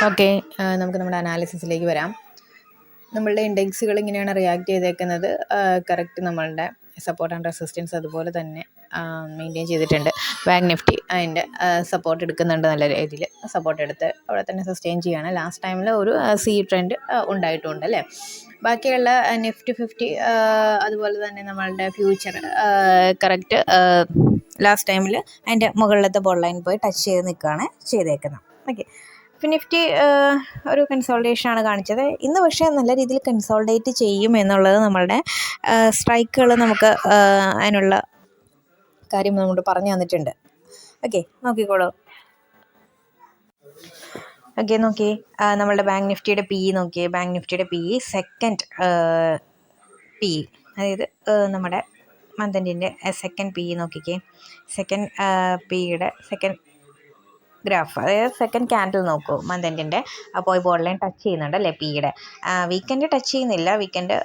Okay, നമുക്ക് നമ്മുടെ അനാലിസിസിലേക്ക് വരാം. നമ്മളുടെ ഇൻഡെക്സുകൾ ഇങ്ങനെയാണ് റിയാക്ട് ചെയ്തേക്കുന്നത്. കറക്റ്റ് നമ്മളുടെ സപ്പോർട്ട് ആൻഡ് റെസിസ്റ്റൻസ് അതുപോലെ തന്നെ മെയിൻറ്റെയിൻ ചെയ്തിട്ടുണ്ട്. ബാങ്ക് നിഫ്റ്റി അതിൻ്റെ സപ്പോർട്ട് എടുക്കുന്നുണ്ട്, നല്ല രീതിയിൽ സപ്പോർട്ട് എടുത്ത് അവിടെ തന്നെ സസ്റ്റെയിൻ ചെയ്യുകയാണ്. ലാസ്റ്റ് ടൈമിൽ ഒരു സി ട്രെൻഡ് ഉണ്ടായിട്ടുണ്ട് അല്ലേ. ബാക്കിയുള്ള നിഫ്റ്റി 50 അതുപോലെ തന്നെ നമ്മളുടെ ഫ്യൂച്ചർ കറക്റ്റ് ലാസ്റ്റ് ടൈമിൽ അതിൻ്റെ മുകളിലത്തെ ബോൾ ലൈൻ പോയി ടച്ച് ചെയ്ത് നിൽക്കുകയാണ് ചെയ്തേക്കുന്നത്. ഓക്കെ, ഇപ്പോൾ നിഫ്റ്റി ഒരു കൺസോൾട്ടേഷനാണ് കാണിച്ചത് ഇന്ന്. പക്ഷേ നല്ല രീതിയിൽ കൺസോൾട്ടേറ്റ് ചെയ്യും എന്നുള്ളത് നമ്മളുടെ സ്ട്രൈക്കുകൾ നമുക്ക് അതിനുള്ള കാര്യം നമ്മോട് പറഞ്ഞു തന്നിട്ടുണ്ട്. ഓക്കെ, നോക്കിക്കോളൂ. ഓക്കെ, നോക്കി നമ്മളുടെ ബാങ്ക് നിഫ്റ്റിയുടെ പി നോക്കിയേ. ബാങ്ക് നിഫ്റ്റിയുടെ പി സെക്കൻഡ് പി, അതായത് നമ്മുടെ മന്ത് എൻഡിൻ്റെ സെക്കൻഡ് പി നോക്കിക്കേ. സെക്കൻഡ് പിയുടെ സെക്കൻഡ് ഗ്രാഫ്, അതായത് സെക്കൻഡ് ക്യാൻഡിൽ നോക്കൂ മന്ത് എൻഡിൻ്റെ. അപ്പോൾ ഈ ബോൾ ലൈൻ ടച്ച് ചെയ്യുന്നുണ്ട് അല്ലേ പിയുടെ. വീക്കെൻഡ് ടച്ച് ചെയ്യുന്നില്ല, വീക്കെൻഡ്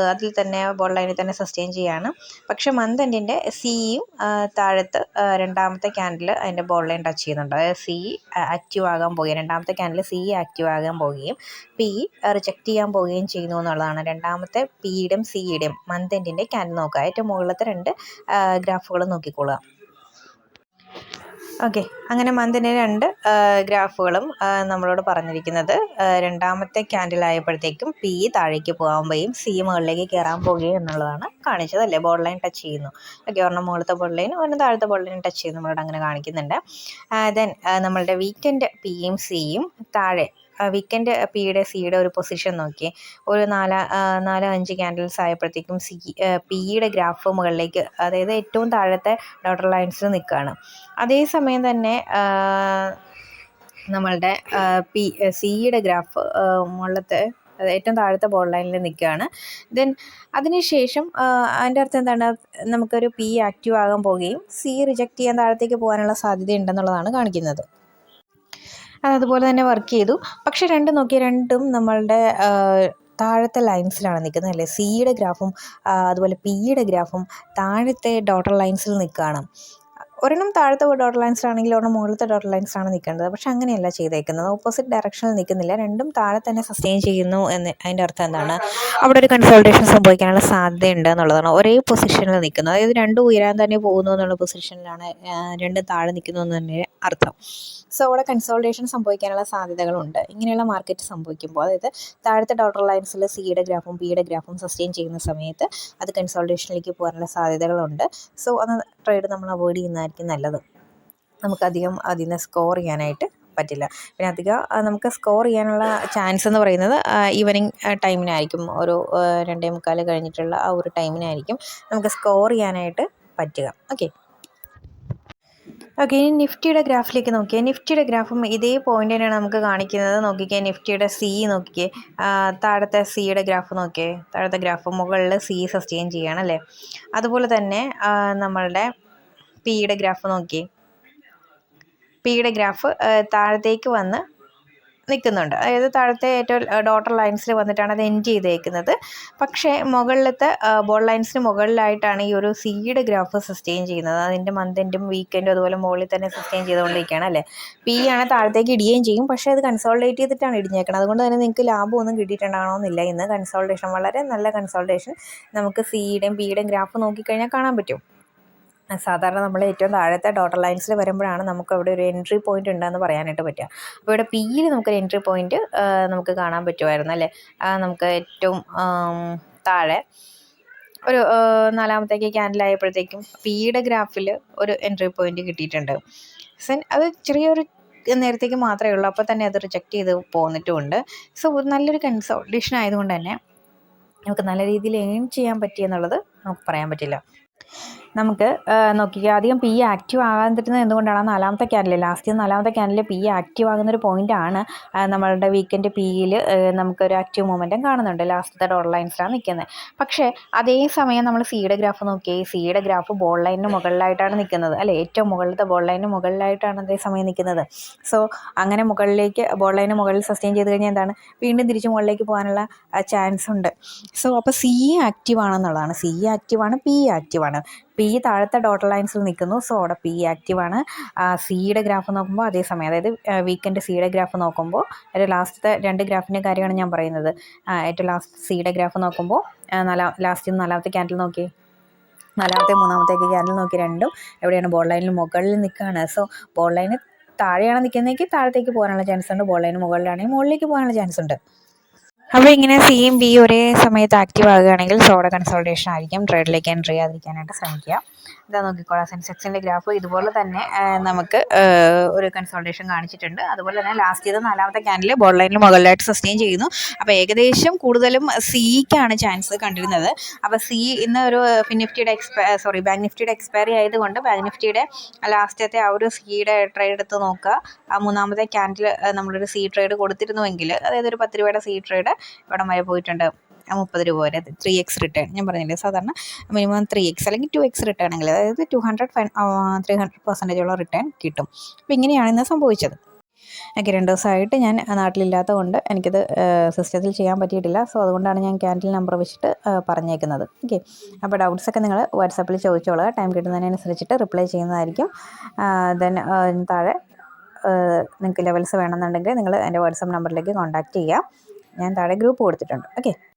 അതിൽ തന്നെ ബോൾ ലൈനിൽ തന്നെ സസ്റ്റെയിൻ ചെയ്യുകയാണ്. പക്ഷേ മന്ത് എൻഡിൻ്റെ സിയും താഴത്ത് രണ്ടാമത്തെ ക്യാൻഡിൽ അതിൻ്റെ ബോൾ ലൈൻ ടച്ച് ചെയ്യുന്നുണ്ട്. അതായത് സി ആക്റ്റീവ് ആകാൻ പോവുകയും രണ്ടാമത്തെ ക്യാൻഡിൽ സി ആക്റ്റീവ് ആകാൻ പോവുകയും പി റിജക്റ്റ് ചെയ്യാൻ പോവുകയും ചെയ്യുന്നു എന്നുള്ളതാണ്. രണ്ടാമത്തെ പിയുടെയും സിയുടെയും മന്ത് എൻഡിൻ്റെ ക്യാൻഡിൽ നോക്കുക. ഏറ്റവും മുകളിലത്തെ രണ്ട് ഗ്രാഫുകൾ നോക്കിക്കൊള്ളുക. ഓക്കെ, അങ്ങനെ മന്തിൻ്റെ രണ്ട് ഗ്രാഫുകളും നമ്മളോട് പറഞ്ഞിരിക്കുന്നത് രണ്ടാമത്തെ ക്യാൻഡിൽ ആയപ്പോഴത്തേക്കും പി താഴേക്ക് പോകാൻ സി മുകളിലേക്ക് കയറാൻ പോവുകയും എന്നുള്ളതാണ് കാണിച്ചത് അല്ലേ. ബോൾ ലൈൻ ടച്ച് ചെയ്യുന്നു. ഓക്കെ, ഒരെണ്ണം മുകളിലത്തെ ബോൾ ലൈൻ ഒരെണ്ണം താഴത്തെ ബോൾ ലൈൻ ടച്ച് ചെയ്യുന്നു, നമ്മളോട് അങ്ങനെ കാണിക്കുന്നുണ്ട്. ദെൻ നമ്മളുടെ വീക്കെൻഡ് പിയും സിയും താഴെ വീക്കെൻഡ് പിയുടെ സിയുടെ ഒരു പൊസിഷൻ നോക്കി. ഒരു 4-5 ക്യാൻഡിൽസ് ആയപ്പോഴത്തേക്കും പിയുടെ ഗ്രാഫ് മുകളിലേക്ക്, അതായത് ഏറ്റവും താഴത്തെ ഡോട്ടർ ലൈൻസിൽ നിൽക്കുകയാണ്. അതേസമയം തന്നെ നമ്മളുടെ സിയുടെ ഗ്രാഫ് മുകളിലത്തെ ഏറ്റവും താഴത്തെ ബോൾ ലൈനിൽ നിൽക്കുകയാണ്. ദെൻ അതിനുശേഷം അതിൻ്റെ അർത്ഥം എന്താണ്, നമുക്കൊരു പി ആക്റ്റീവ് ആകാൻ പോവുകയും സി റിജക്റ്റ് ചെയ്യാൻ താഴത്തേക്ക് പോകാനുള്ള സാധ്യത ഉണ്ടെന്നുള്ളതാണ് കാണിക്കുന്നത്. അതുപോലെ തന്നെ വർക്ക് ചെയ്തു. പക്ഷെ രണ്ടും നമ്മളുടെ താഴത്തെ ലൈൻസിലാണ് നിൽക്കുന്നത് അല്ലേ. സിയുടെ ഗ്രാഫും അതുപോലെ പിയുടെ ഗ്രാഫും താഴത്തെ ഡോട്ടർ ലൈൻസിൽ നിൽക്കുകയാണ്. ഒരെണ്ണം താഴത്തെ ഡോട്ടർ ലൈൻസിലാണെങ്കിൽ ഒരെണ്ണം മുകളിലത്തെ ഡോട്ടർ ലൈൻസിലാണ് നിൽക്കേണ്ടത്. പക്ഷെ അങ്ങനെയല്ല ചെയ്തേക്കുന്നത്, ഓപ്പോസിറ്റ് ഡയറക്ഷനിൽ നിൽക്കുന്നില്ല, രണ്ടും താഴെ തന്നെ സസ്റ്റെയിൻ ചെയ്യുന്നു എന്ന്. അതിൻ്റെ അർത്ഥം എന്താണ്, അവിടെ ഒരു കൺസൾട്ടേഷൻ സംഭവിക്കാനുള്ള സാധ്യതയുണ്ട് എന്നുള്ളതാണ്. ഒരേ പൊസിഷനിൽ നിൽക്കുന്നത്, അതായത് രണ്ടും ഉയരാൻ തന്നെ പോകുന്നു എന്നുള്ള പൊസിഷനിലാണ് രണ്ടും താഴെ നിൽക്കുന്നു എന്ന് തന്നെ അർത്ഥം. സോ അവിടെ കൺസോൾട്ടേഷൻ സംഭവിക്കാനുള്ള സാധ്യതകളുണ്ട് ഇങ്ങനെയുള്ള മാർക്കറ്റ് സംഭവിക്കുമ്പോൾ. അതായത് താഴത്തെ ഡോട്ടർ ലൈൻസിൽ സിയുടെ ഗ്രാഫും പിയുടെ ഗ്രാഫും സസ്റ്റെയിൻ ചെയ്യുന്ന സമയത്ത് അത് കൺസോൾട്ടേഷനിലേക്ക് പോകാനുള്ള സാധ്യതകളുണ്ട്. സോ അത് ട്രേഡ് നമ്മൾ അവോയ്ഡ് ചെയ്യുന്നതായിരിക്കും നല്ലത്. നമുക്കധികം അതിൽ നിന്ന് സ്കോർ ചെയ്യാനായിട്ട് പറ്റില്ല. പിന്നെ അധികം നമുക്ക് സ്കോർ ചെയ്യാനുള്ള ചാൻസ് എന്ന് പറയുന്നത് ഈവനിങ് ടൈമിനായിരിക്കും. ഒരു 2:45 കഴിഞ്ഞിട്ടുള്ള ആ ഒരു ടൈമിനായിരിക്കും നമുക്ക് സ്കോർ ചെയ്യാനായിട്ട് പറ്റുക. ഓക്കെ, ഇനി നിഫ്റ്റിയുടെ ഗ്രാഫിലേക്ക് നോക്കിയാൽ നിഫ്റ്റിയുടെ ഗ്രാഫും ഇതേ പോയിന്റ് തന്നെയാണ് നമുക്ക് കാണിക്കുന്നത്. നോക്കിക്കേ, നിഫ്റ്റിയുടെ സി നോക്കിക്കേ, താഴത്തെ സിയുടെ ഗ്രാഫ് നോക്കിയേ. താഴത്തെ ഗ്രാഫ് മുകളിൽ സി സസ്റ്റെയിൻ ചെയ്യുകയാണ് അല്ലേ. അതുപോലെ തന്നെ നമ്മളുടെ പിയുടെ ഗ്രാഫ് നോക്കിയേ. പിയുടെ ഗ്രാഫ് താഴത്തേക്ക് വന്ന് നിൽക്കുന്നുണ്ട്, അതായത് താഴത്തെ ഏറ്റവും ഡോട്ടർ ലൈൻസിൽ വന്നിട്ടാണ് അത് എൻഡ് ചെയ്തേക്കുന്നത്. പക്ഷേ മുകളിലത്തെ ബോൾ ലൈൻസിന് മുകളിലായിട്ടാണ് ഈ ഒരു സിയുടെ ഗ്രാഫ് സസ്റ്റെയിൻ ചെയ്യുന്നത്. അതിൻ്റെ മന്ത് എൻഡും വീക്കെൻഡും അതുപോലെ മുകളിൽ തന്നെ സസ്റ്റെയിൻ ചെയ്തുകൊണ്ടിരിക്കുകയാണ് അല്ലേ. പി ആണ് താഴത്തേക്ക് ഇടുകയും ചെയ്യും, പക്ഷേ അത് കൺസോൾട്ടേറ്റ് ചെയ്തിട്ടാണ് ഇടിഞ്ഞേക്കുന്നത്. അതുകൊണ്ട് തന്നെ നിങ്ങൾക്ക് ലാഭമൊന്നും കിട്ടിയിട്ടുണ്ടാകണമെന്നില്ല. ഇന്ന് കൺസോൾട്ടേഷൻ, വളരെ നല്ല കൺസോൾട്ടേഷൻ നമുക്ക് സിയുടെയും പിയുടെയും ഗ്രാഫ് നോക്കിക്കഴിഞ്ഞാൽ കാണാൻ പറ്റും. സാധാരണ നമ്മൾ ഏറ്റവും താഴത്തെ ഡോട്ടർ ലൈൻസിൽ വരുമ്പോഴാണ് നമുക്ക് അവിടെ ഒരു എൻട്രി പോയിന്റ് ഉണ്ടെന്ന് പറയാനായിട്ട് പറ്റുക. അപ്പോൾ ഇവിടെ പിയിൽ നമുക്കൊരു എൻട്രി പോയിന്റ് നമുക്ക് കാണാൻ പറ്റുമായിരുന്നു അല്ലേ. നമുക്ക് ഏറ്റവും താഴെ ഒരു 4-ാമത്തേക്ക് ക്യാൻഡിലായപ്പോഴത്തേക്കും പിയുടെ ഗ്രാഫിൽ ഒരു എൻട്രി പോയിന്റ് കിട്ടിയിട്ടുണ്ട്. അത് ചെറിയൊരു നേരത്തേക്ക് മാത്രമേ ഉള്ളൂ, അപ്പോൾ തന്നെ അത് റിജക്റ്റ് ചെയ്ത് പോന്നിട്ടുമുണ്ട്. സോ നല്ലൊരു കൺസോൾട്ടേഷൻ ആയതുകൊണ്ട് തന്നെ നമുക്ക് നല്ല രീതിയിൽ ഏൺ ചെയ്യാൻ പറ്റിയെന്നുള്ളത് നമുക്ക് പറയാൻ പറ്റില്ല. നമുക്ക് നോക്കിക്കുക, അധികം പി ആക്റ്റീവ് ആകാതിരുന്നത് എന്തുകൊണ്ടാണ്, 4-ാമത്തെ ക്യാൻഡിൽ, ലാസ്റ്റ് 4-ാമത്തെ ക്യാൻഡിൽ പി ആക്റ്റീവ് ആകുന്നൊരു പോയിൻ്റാണ്. നമ്മളുടെ വീക്കെൻഡ് പിയിൽ നമുക്കൊരു ആക്റ്റീവ് മൊമെൻറ്റം കാണുന്നുണ്ട്, ലാസ്റ്റത്തെ ഡോട്ടർ ലൈൻസിലാണ് നിൽക്കുന്നത്. പക്ഷേ അതേസമയം നമ്മൾ സിയുടെ ഗ്രാഫ് നോക്കിയേ. സിയുടെ ഗ്രാഫ് ബോൾ ലൈനിന് മുകളിലായിട്ടാണ് നിൽക്കുന്നത് അല്ലേ. ഏറ്റവും മുകളിലത്തെ ബോൾ ലൈനിന് മുകളിലായിട്ടാണ് അതേസമയം നിൽക്കുന്നത്. സോ അങ്ങനെ മുകളിലേക്ക് ബോൾ ലൈന് മുകളിൽ സസ്റ്റെയിൻ ചെയ്ത് കഴിഞ്ഞാൽ എന്താണ്, വീണ്ടും തിരിച്ച് മുകളിലേക്ക് പോകാനുള്ള ചാൻസ് ഉണ്ട്. സോ അപ്പോൾ സി ആക്റ്റീവ് ആണെന്നുള്ളതാണ്. സി ആക്റ്റീവാണ്, പി ആക്റ്റീവാണ്. പി താഴത്തെ ഡോട്ടർ ലൈൻസിൽ നിൽക്കുന്നു. സോ അവിടെ പി ആക്റ്റീവാണ്. സിയുടെ ഗ്രാഫ് നോക്കുമ്പോൾ അതേ സമയം, അതായത് വീക്കെൻഡ് സിയുടെ ഗ്രാഫ് നോക്കുമ്പോൾ ഒരു ലാസ്റ്റത്തെ 2 ഗ്രാഫിൻ്റെ കാര്യമാണ് ഞാൻ പറയുന്നത്. ഏറ്റവും ലാസ്റ്റ് സിയുടെ ഗ്രാഫ് നോക്കുമ്പോൾ നാലാമത്തെ ക്യാൻഡിൽ നോക്കി, നാലാമത്തെ മൂന്നാമത്തേക്ക് ക്യാൻഡിൽ നോക്കി, രണ്ടും എവിടെയാണ്? ബോൾ ലൈനിൽ മുകളിൽ നിൽക്കുകയാണ്. സോ ബോൾ ലൈന് താഴെയാണ് നിൽക്കുന്നതെങ്കിൽ താഴത്തേക്ക് പോകാനുള്ള ചാൻസ് ഉണ്ട്, ബോൾ ലൈന് മുകളിലാണെങ്കിൽ മുകളിലേക്ക് പോകാനുള്ള ചാൻസ് ഉണ്ട്. അപ്പോൾ ഇങ്ങനെ സിയും ബി ഒരേ സമയത്ത് ആക്റ്റീവ് ആകുകയാണെങ്കിൽ സോഡ കൺസോൾട്ടേഷൻ ആയിരിക്കും. ട്രേഡിലേക്ക് എൻട്രി ചെയ്യാതിരിക്കാനായിട്ട് ശ്രമിക്കുക. ഇതാ നോക്കിക്കോളാം, സെൻസെക്സിൻ്റെ ഗ്രാഫ് ഇതുപോലെ തന്നെ നമുക്ക് ഒരു കൺസോൾട്ടേഷൻ കാണിച്ചിട്ടുണ്ട്. അതുപോലെ തന്നെ ലാസ്റ്റ് ചെയ്ത് നാലാമത്തെ ക്യാൻഡിൽ ബോൾ ലൈനിൽ മുകളിലായിട്ട് സസ്റ്റെയിൻ ചെയ്യുന്നു. അപ്പോൾ ഏകദേശം കൂടുതലും സിക്കാണ് ചാൻസ് കണ്ടിരുന്നത്. അപ്പോൾ സി ഇന്ന് ഒരു നിഫ്റ്റിയുടെ ബാങ്ക് നിഫ്റ്റിയുടെ എക്സ്പയറി ആയതുകൊണ്ട് ബാങ്ക് നിഫ്റ്റിയുടെ ലാസ്റ്റത്തെ ആ ഒരു സിയുടെ ട്രേഡ് എടുത്ത് നോക്കുക. ആ മൂന്നാമത്തെ ക്യാൻഡിൽ നമ്മളൊരു സി ട്രേഡ് കൊടുത്തിരുന്നുവെങ്കിൽ, അതായത് ഒരു 10 രൂപയുടെ സി ട്രേഡ് ഇവിടം വരെ പോയിട്ടുണ്ട്. 30 രൂപ വരെ 3x റിട്ടേൺ. ഞാൻ പറഞ്ഞില്ലേ, സാധാരണ മിനിമം 3x അല്ലെങ്കിൽ 2x റിട്ടേൺ ആണെങ്കിൽ, അതായത് 300% റിട്ടേൺ കിട്ടും. അപ്പോൾ ഇങ്ങനെയാണ് ഇന്ന് സംഭവിച്ചത്. എനിക്ക് 2 ദിവസമായിട്ട് ഞാൻ നാട്ടിലില്ലാത്തത് കൊണ്ട് എനിക്കത് സിസ്റ്റത്തിൽ ചെയ്യാൻ പറ്റിയിട്ടില്ല. സോ അതുകൊണ്ടാണ് ഞാൻ ക്യാൻഡിൽ നമ്പർ വെച്ചിട്ട് പറഞ്ഞേക്കുന്നത്. ഓക്കെ, അപ്പോൾ ഡൗട്ട്സൊക്കെ നിങ്ങൾ വാട്സാപ്പിൽ ചോദിച്ചോളുക. ടൈം കിട്ടുന്നതിനനുസരിച്ചിട്ട് റിപ്ലൈ ചെയ്യുന്നതായിരിക്കും. ദെൻ താഴെ നിങ്ങൾക്ക് ലെവൽസ് വേണമെന്നുണ്ടെങ്കിൽ നിങ്ങൾ എൻ്റെ വാട്സാപ്പ് നമ്പറിലേക്ക് കോൺടാക്റ്റ് ചെയ്യുക. ഞാൻ താഴെ ഗ്രൂപ്പ് കൊടുത്തിട്ടുണ്ട്. ഓക്കെ.